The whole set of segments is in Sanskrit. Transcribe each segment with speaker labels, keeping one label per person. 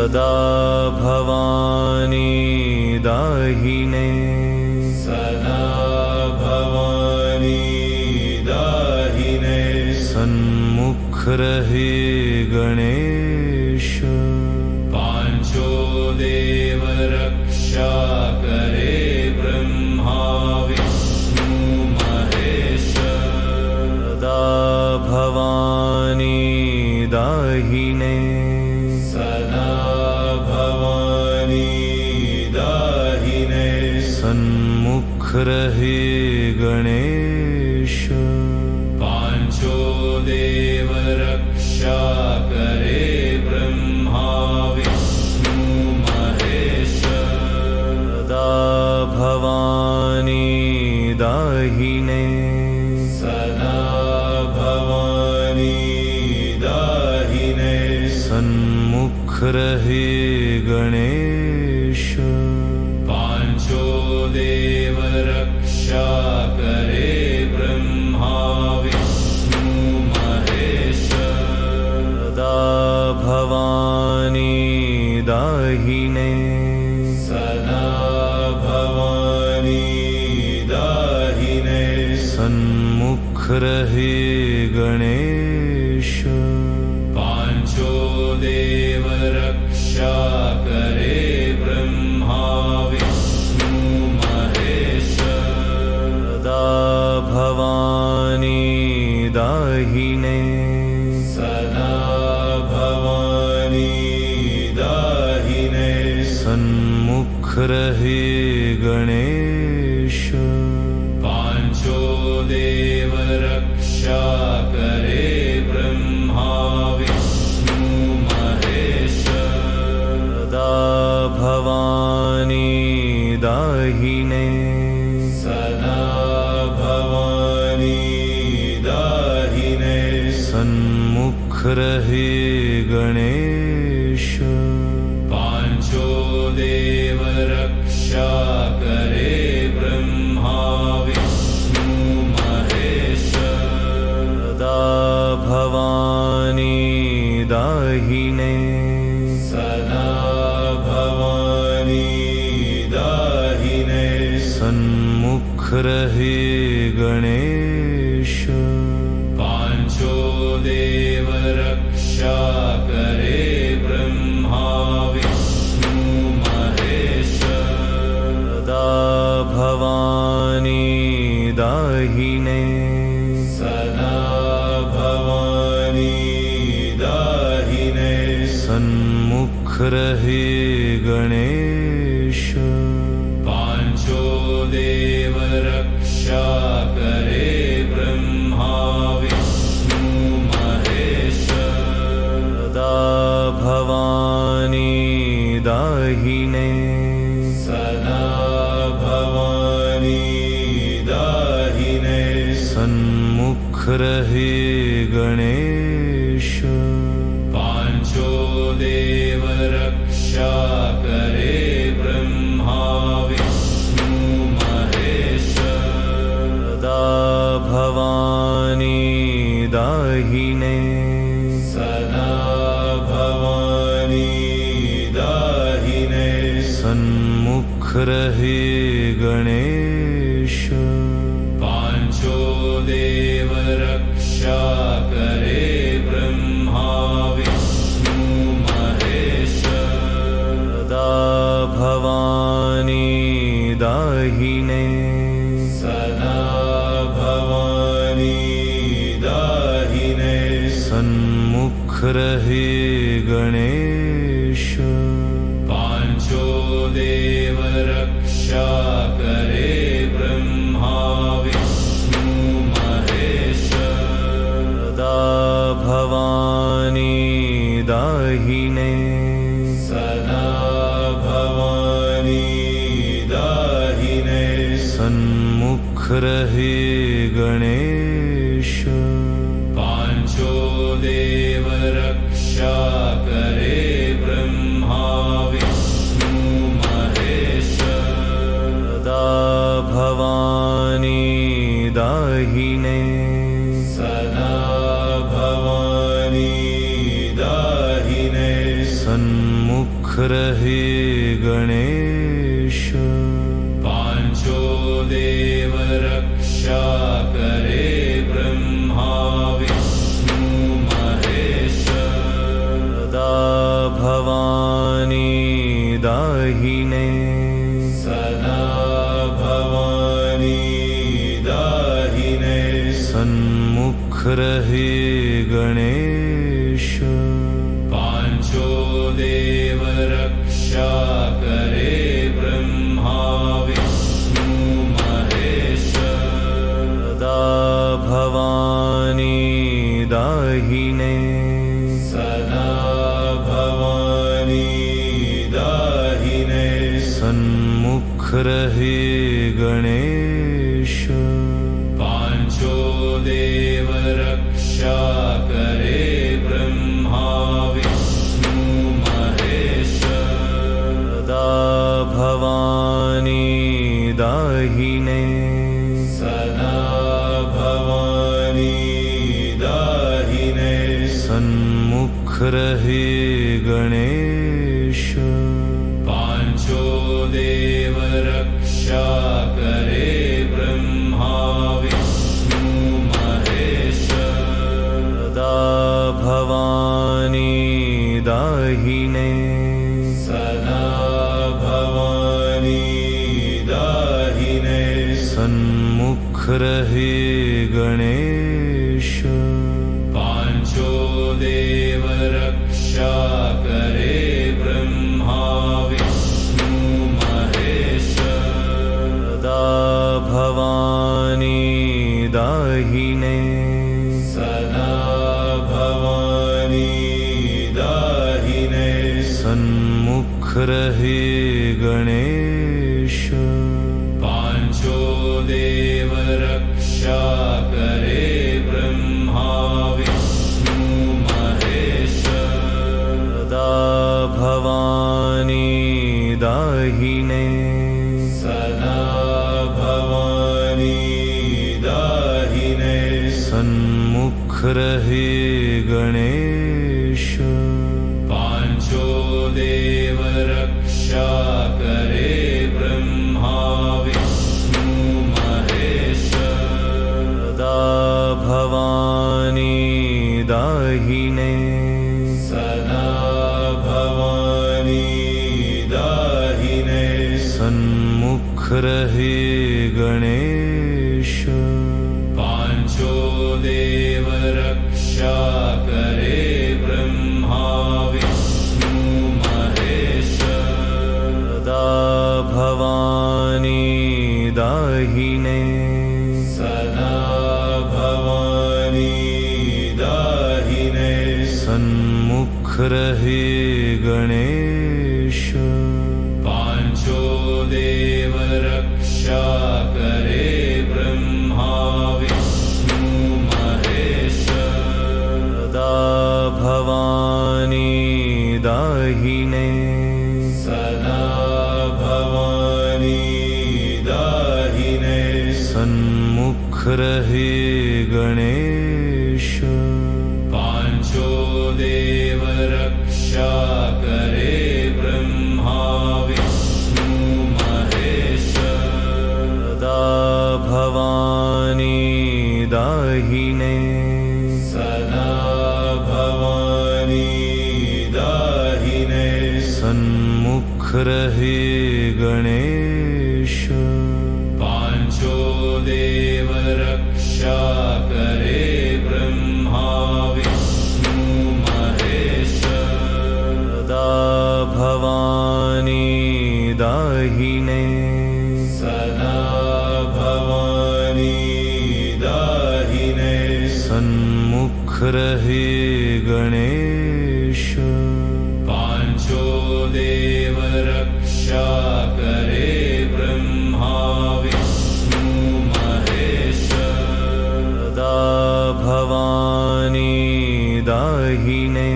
Speaker 1: सदा भवानी दाहिने
Speaker 2: सदा भवानी दाहिने
Speaker 1: सन्मुख रहे गणेश
Speaker 2: पांचो देव रक्षा करे ब्रह्मा विष्णु महेश
Speaker 1: सदा भवानी दाहिने
Speaker 2: सदा भवानी दाहिने
Speaker 1: सन्मुख रहे गणेश
Speaker 2: पांचो देव रक्षा करे ब्रह्मा विष्णु महेश
Speaker 1: सदा भवानी दाहिने
Speaker 2: सदा भवानी दाहिने
Speaker 1: सन्मुख रहे गणेश
Speaker 2: पांचो देव रक्षा करे ब्रह्मा विष्णु महेश
Speaker 1: सदा भवानी दाहिने
Speaker 2: सदा भवानी दाहिने
Speaker 1: सन्मुख रहे गणेश
Speaker 2: पांचो देव रक्षा करे ब्रह्मा विष्णु महेश
Speaker 1: सदा भवानी दाहिने
Speaker 2: सदा भवानी दाहिने
Speaker 1: सन्मुख रहे गणेश
Speaker 2: पांचो देव रक्षा करे ब्रह्मा विष्णु महेश
Speaker 1: सदा भवानी दाहिने
Speaker 2: सदा भवानी दाहिने
Speaker 1: सन्मुख रहे गणेश
Speaker 2: पांचो देव रक्षा करे ब्रह्मा विष्णु महेश
Speaker 1: सदा भवानी दाहिने
Speaker 2: सदा भवानी दाहिने
Speaker 1: सन्मुख रहे गणेश
Speaker 2: पांचो देव रक्षा करे ब्रह्मा विष्णु महेश
Speaker 1: सदा भवानी दाहिने
Speaker 2: सदा भवानी दाहिने
Speaker 1: सन्मुख रहे गणेश
Speaker 2: पांचो देव रक्षा करे ब्रह्मा विष्णु महेश
Speaker 1: सदा भवानी दाहिने
Speaker 2: सदा भवानी दाहिने
Speaker 1: सन्मुख रहे गणेश
Speaker 2: पांचो देव रक्षा करे ब्रह्मा विष्णु महेश
Speaker 1: सदा भवानी दाहिने
Speaker 2: सदा भवानी दाहिने
Speaker 1: सन्मुख रहे गणेश
Speaker 2: पांचो देव रक्षा करे ब्रह्मा विष्णु महेश
Speaker 1: सदा भवानी दाहिने
Speaker 2: सदा भवानी दाहिने
Speaker 1: सन्मुख रहे गणेश
Speaker 2: पांचो देव रक्षा करे ब्रह्मा विष्णु महेश
Speaker 1: सदा भवानी दाहिने
Speaker 2: सदा भवानी दाहिने
Speaker 1: सन्मुख रहे गणेश
Speaker 2: पांचो देव रक्षा करे ब्रह्मा विष्णु महेश
Speaker 1: सदा भवानी दाहिने
Speaker 2: सदा भवानी दाहिने
Speaker 1: सन्मुख सन्मुख रहे गणेश
Speaker 2: पांचो देव रक्षा करे ब्रह्मा विष्णु महेश
Speaker 1: सदा भवानी दाहिने
Speaker 2: सदा भवानी दाहिने
Speaker 1: सन्मुख रहे गणेश
Speaker 2: पांचो देव रक्षा करे ब्रह्मा विष्णु महेश
Speaker 1: सदा भवानी दाहिने
Speaker 2: सदा भवानी दाहिने
Speaker 1: सन्मुख रहे गणेश
Speaker 2: पांचो देव रक्षा करे ब्रह्मा विष्णु महेश
Speaker 1: सदा भवानी दाहिने
Speaker 2: सदा भवानी दाहिने
Speaker 1: सन्मुख रहे गणेश
Speaker 2: पांचो देव रक्षा करे ब्रह्मा विष्णु महेश
Speaker 1: सदा भवानी दाहिने
Speaker 2: सदा भवानी दाहिने
Speaker 1: सन्मुख रहे गणेश
Speaker 2: पांचो देव रक्षा करे ब्रह्मा विष्णु महेश
Speaker 1: सदा भवानी दाहिने
Speaker 2: सदा भवानी दाहिने
Speaker 1: सन्मुख रहे गणेश
Speaker 2: पांचो देव रक्षा करे ब्रह्मा विष्णु महेश
Speaker 1: सदा भवानी दाहिने
Speaker 2: सदा भवानी दाहिने
Speaker 1: सन्मुख रहे गणेश
Speaker 2: पांचो देव रक्षा करे ब्रह्मा विष्णु महेश
Speaker 1: सदा भवानी दाहिने
Speaker 2: सदा भवानी दाहिने
Speaker 1: सन्मुख रहे गणेश
Speaker 2: पांचो देव रक्षा करे ब्रह्मा विष्णु महेश
Speaker 1: सदा भवानी दाहिने
Speaker 2: सदा भवानी दाहिने
Speaker 1: सन्मुख रहे गणेश
Speaker 2: पांचो देव रक्षा करे ब्रह्मा विष्णु महेश
Speaker 1: सदा भवानी दाहिने
Speaker 2: सदा भवानी दाहिने
Speaker 1: सन्मुख रहे गणेश
Speaker 2: पांचो देव रक्षा करे ब्रह्मा विष्णु महेश
Speaker 1: सदा भवानी दाहिने
Speaker 2: सदा भवानी दाहिने
Speaker 1: सन्मुख रहे गणेश
Speaker 2: पांचो देव रक्षा करे ब्रह्मा विष्णु महेश
Speaker 1: सदा भवानी दाहिने
Speaker 2: सदा भवानी दाहिने
Speaker 1: सन्मुख रहे गणेश
Speaker 2: पांचो देव रक्षा करे ब्रह्मा विष्णु महेश
Speaker 1: सदा भवानी दाहिने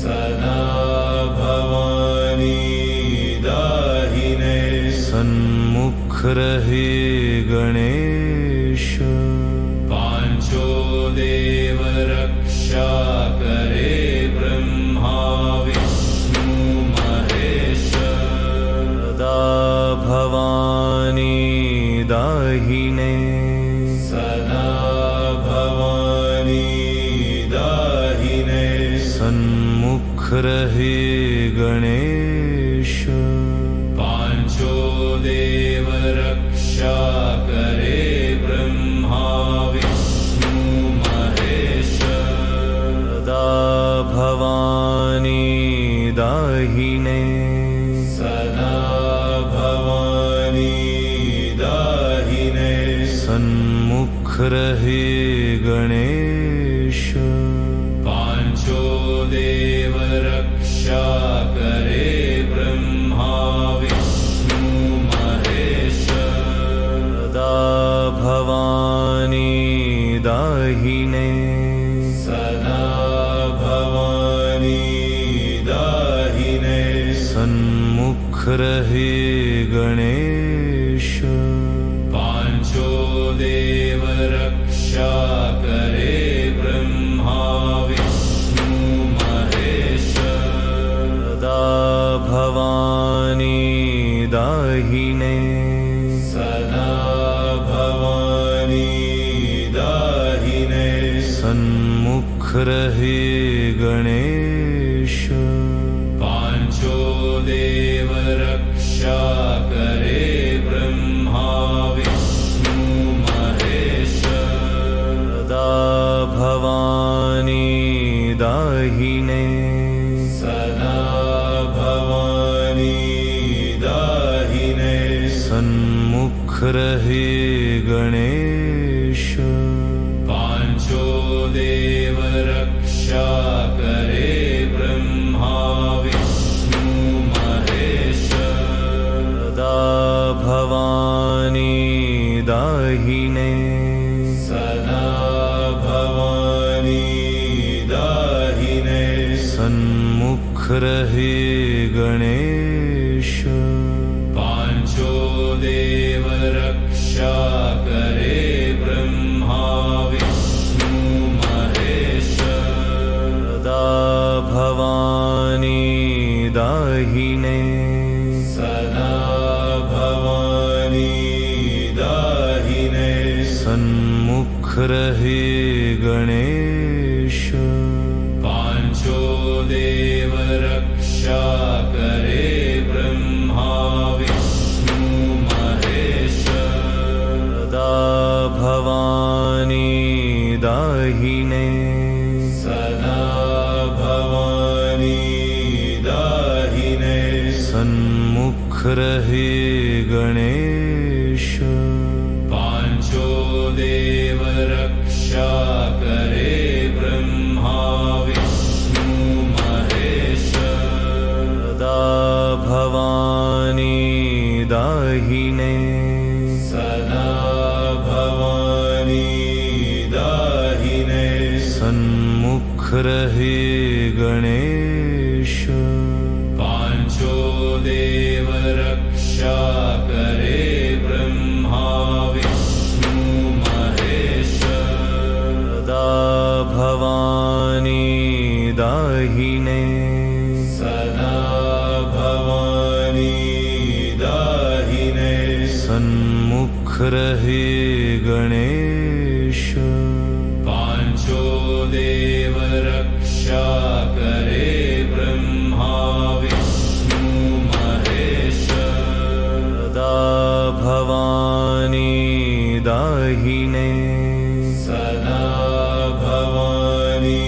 Speaker 2: सदा भवानी दाहिने
Speaker 1: सन्मुख रहे गणेश
Speaker 2: पांचो देव रक्षा करे ब्रह्मा विष्णु
Speaker 1: गणेश
Speaker 2: पांचो देव रक्षा करे ब्रह्मा विष्णु महेश
Speaker 1: सदा भवानी दाहिने
Speaker 2: सदा भवानी दाहिने
Speaker 1: सन्मुख रहे गणेश
Speaker 2: पांचो देव रक्षा करे ब्रह्मा विष्णु महेश
Speaker 1: सदा भवानी दाहिने
Speaker 2: सदा भवानी दाहिने
Speaker 1: सन्मुख रहे गणेश
Speaker 2: पांचो देव रक्षा करे ब्रह्मा विष्णु महेश
Speaker 1: सदा भवानी दाहिने
Speaker 2: सदा भवानी दाहिने
Speaker 1: सन्मुख रहे गणेश
Speaker 2: पांचो देव रक्षा करे ब्रह्मा विष्णु महेश
Speaker 1: सदा भवानी दाहिने
Speaker 2: सदा भवानी दाहिने
Speaker 1: सन्मुख रहे गणेश
Speaker 2: पांचो देव रक्षा करे ब्रह्मा विष्णु महेश
Speaker 1: सदा भवानी दाहिने
Speaker 2: सदा भवानी दाहिने
Speaker 1: सन्मुख रहे गणेश
Speaker 2: पांचो देव रक्षा करे ब्रह्मा विष्णु महेश
Speaker 1: सदा भवानी दाहिने
Speaker 2: सदा भवानी दाहिने
Speaker 1: सन्मुख रहे गणेश
Speaker 2: पांचो देव रक्षा करे ब्रह्मा विष्णु महेश
Speaker 1: सदा भवानी दाहिने
Speaker 2: सदा भवानी दाहिने
Speaker 1: सन्मुख रहे गणेश
Speaker 2: पांचो देव रक्षा करे ब्रह्मा विष्णु महेश
Speaker 1: सदा भवानी दाहिने
Speaker 2: सदा भवानी दाहिने
Speaker 1: सन्मुख रहे गणेश
Speaker 2: पांचो देव रक्षा करे ब्रह्मा विष्णु महेश
Speaker 1: सदा भवानी दाहिने
Speaker 2: सदा भवानी दाहिने
Speaker 1: सन्मुख रहे गणेश
Speaker 2: पांचो देव रक्षा करे ब्रह्मा विष्णु महेश
Speaker 1: सदा भवानी दाहिने
Speaker 2: सदा भवानी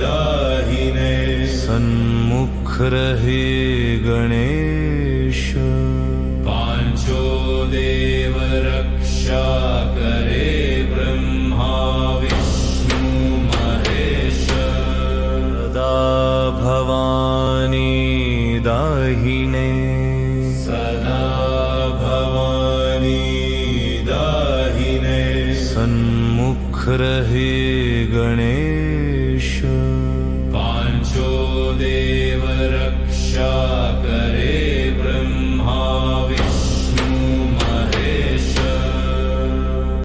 Speaker 2: दाहिने
Speaker 1: सन्मुख रहे गणेश
Speaker 2: पांचो देव रक्षा करे ब्रह्मा विष्णु महेश
Speaker 1: सदा भवानी दाहिने
Speaker 2: सदा भवानी दाहिने
Speaker 1: सन्मुख रहे गणेश
Speaker 2: पांचो देव रक्षा करे